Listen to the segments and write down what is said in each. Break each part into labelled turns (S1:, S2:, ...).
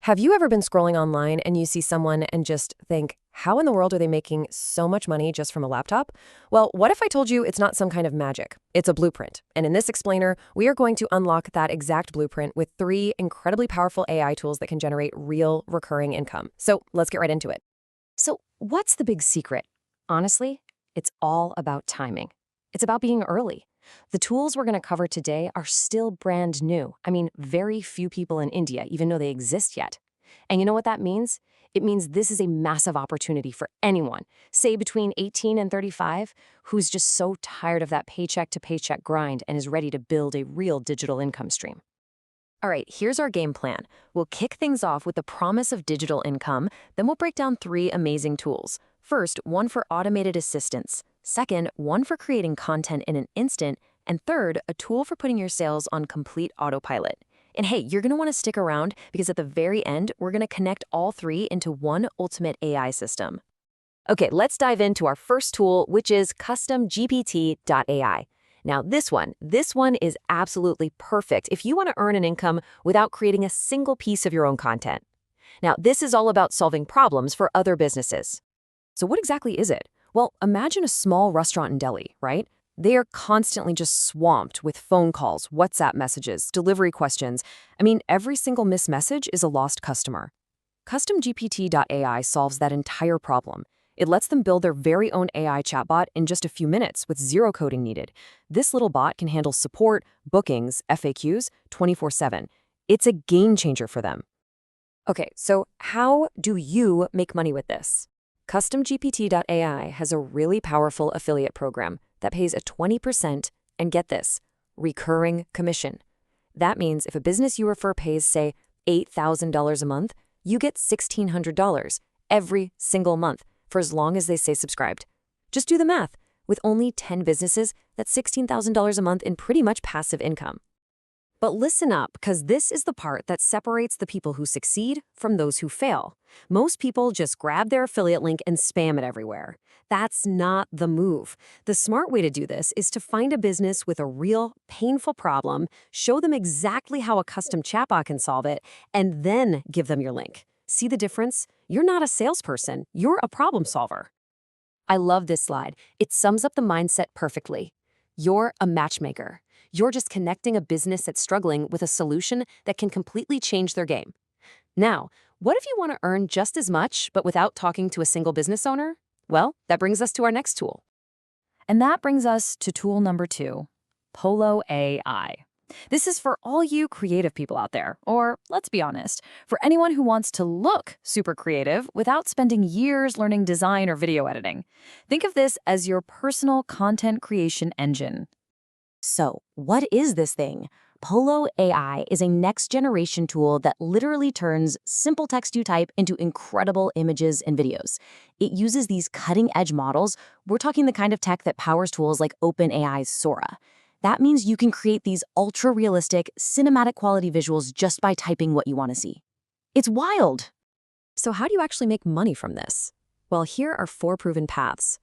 S1: Have you ever been scrolling online and you see someone and just think, how in the world are they making so much money just from a laptop? Well, what if I told you it's not some kind of magic? It's a blueprint. And in this explainer, we are going to unlock that exact blueprint with 3 incredibly powerful AI tools that can generate real recurring income. So let's get right into it. So, what's the big secret? Honestly, it's all about timing. It's about being early. The tools we're going to cover today are still brand new. I mean, very few people in India even know they exist yet. And you know what that means? It means this is a massive opportunity for anyone, say between 18 and 35, who's just so tired of that paycheck to paycheck grind and is ready to build a real digital income stream. All right, here's our game plan. We'll kick things off with the promise of digital income, then we'll break down 3 amazing tools. First, one for automated assistance. Second, one for creating content in an instant. And third, a tool for putting your sales on complete autopilot. And hey, you're going to want to stick around because at the very end, we're going to connect all 3 into one ultimate AI system. Okay, let's dive into our first tool, which is CustomGPT.ai. Now, this one is absolutely perfect if you want to earn an income without creating a single piece of your own content. Now, this is all about solving problems for other businesses. So what exactly is it? Well, imagine a small restaurant in Delhi, right? They are constantly just swamped with phone calls, WhatsApp messages, delivery questions. I mean, every single missed message is a lost customer. CustomGPT.ai solves that entire problem. It lets them build their very own AI chatbot in just a few minutes with 0 coding needed. This little bot can handle support, bookings, FAQs 24/7. It's a game changer for them. Okay, so how do you make money with this? CustomGPT.ai has a really powerful affiliate program that pays a 20%, and get this, recurring commission. That means if a business you refer pays, say, $8,000 a month, you get $1,600 every single month for as long as they stay subscribed. Just do the math. With only 10 businesses, that's $16,000 a month in pretty much passive income. But listen up, because this is the part that separates the people who succeed from those who fail. Most people just grab their affiliate link and spam it everywhere. That's not the move. The smart way to do this is to find a business with a real, painful problem, show them exactly how a custom chatbot can solve it, and then give them your link. See the difference? You're not a salesperson. You're a problem solver. I love this slide. It sums up the mindset perfectly. You're a matchmaker. You're just connecting a business that's struggling with a solution that can completely change their game. Now, what if you want to earn just as much, but without talking to a single business owner? Well, that brings us to our next tool. And that brings us to tool number 2, Polo AI. This is for all you creative people out there, or let's be honest, for anyone who wants to look super creative without spending years learning design or video editing. Think of this as your personal content creation engine. So, what is this thing? Polo AI is a next-generation tool that literally turns simple text you type into incredible images and videos. It uses these cutting-edge models. We're talking the kind of tech that powers tools like OpenAI's Sora. That means you can create these ultra-realistic, cinematic-quality visuals just by typing what you want to see. It's wild! So how do you actually make money from this? Well, here are 4 proven paths.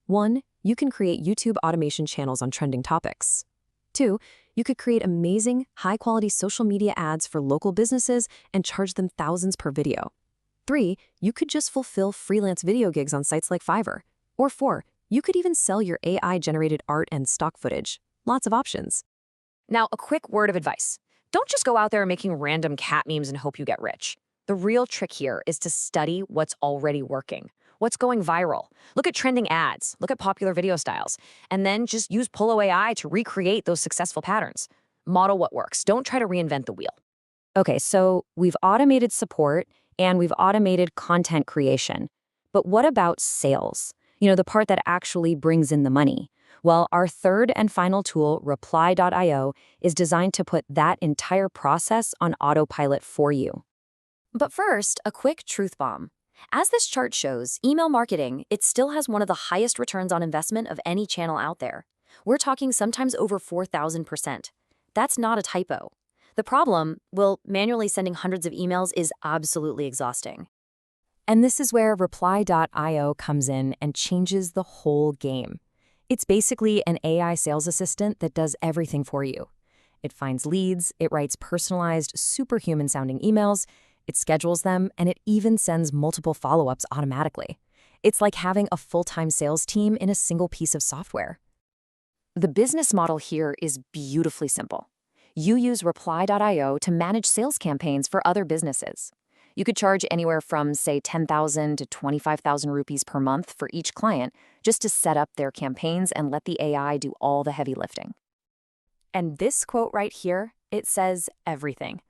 S1: 1, you can create YouTube automation channels on trending topics. 2, you could create amazing, high-quality social media ads for local businesses and charge them thousands per video. 3, you could just fulfill freelance video gigs on sites like Fiverr. Or 4, you could even sell your AI-generated art and stock footage. Lots of options. Now, a quick word of advice. Don't just go out there making random cat memes and hope you get rich. The real trick here is to study what's already working. What's going viral? Look at trending ads, look at popular video styles, and then just use Polo AI to recreate those successful patterns. Model what works. Don't try to reinvent the wheel. Okay, so we've automated support and we've automated content creation. But what about sales? The part that actually brings in the money. Well, our third and final tool, Reply.io, is designed to put that entire process on autopilot for you. But first, a quick truth bomb. As this chart shows, email marketing, it still has one of the highest returns on investment of any channel out there. We're talking sometimes over 4,000%. That's not a typo. The problem, well, manually sending hundreds of emails is absolutely exhausting. And this is where Reply.io comes in and changes the whole game. It's basically an AI sales assistant that does everything for you. It finds leads, it writes personalized, superhuman-sounding emails, It schedules them, and it even sends multiple follow-ups automatically. It's like having a full-time sales team in a single piece of software. The business model here is beautifully simple. You use Reply.io to manage sales campaigns for other businesses. You could charge anywhere from, say, 10,000 to 25,000 rupees per month for each client just to set up their campaigns and let the AI do all the heavy lifting. And this quote right here, it says everything.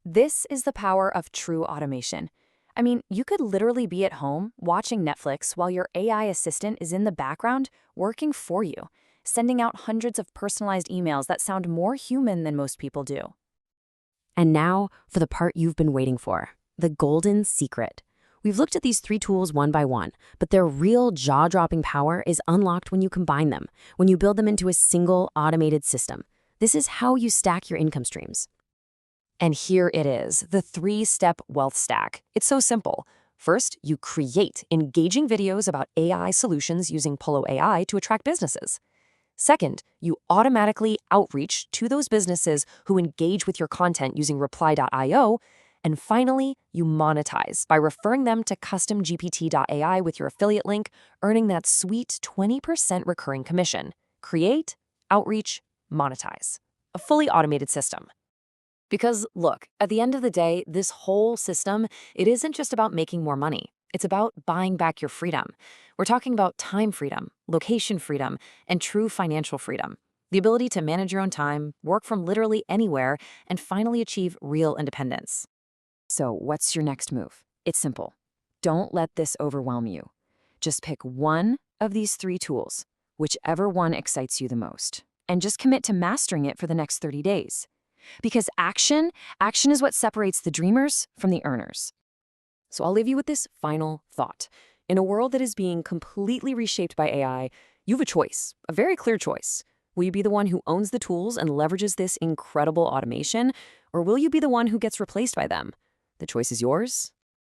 S1: This is the power of true automation. I mean, you could literally be at home watching Netflix while your AI assistant is in the background working for you, sending out hundreds of personalized emails that sound more human than most people do. And now for the part you've been waiting for, the golden secret. We've looked at these 3 tools one by one, but their real jaw-dropping power is unlocked when you combine them, when you build them into a single automated system. This is how you stack your income streams. And here it is, the 3-step wealth stack. It's so simple. First, you create engaging videos about AI solutions using Polo AI to attract businesses. Second, you automatically outreach to those businesses who engage with your content using Reply.io. And finally, you monetize by referring them to CustomGPT.ai with your affiliate link, earning that sweet 20% recurring commission. Create, outreach, monetize. A fully automated system. Because look, at the end of the day, this whole system, it isn't just about making more money. It's about buying back your freedom. We're talking about time freedom, location freedom, and true financial freedom. The ability to manage your own time, work from literally anywhere, and finally achieve real independence. So what's your next move? It's simple. Don't let this overwhelm you. Just pick one of these 3 tools, whichever one excites you the most, and just commit to mastering it for the next 30 days. Because action is what separates the dreamers from the earners. So I'll leave you with this final thought. In a world that is being completely reshaped by AI, you have a choice, a very clear choice. Will you be the one who owns the tools and leverages this incredible automation, or will you be the one who gets replaced by them? The choice is yours,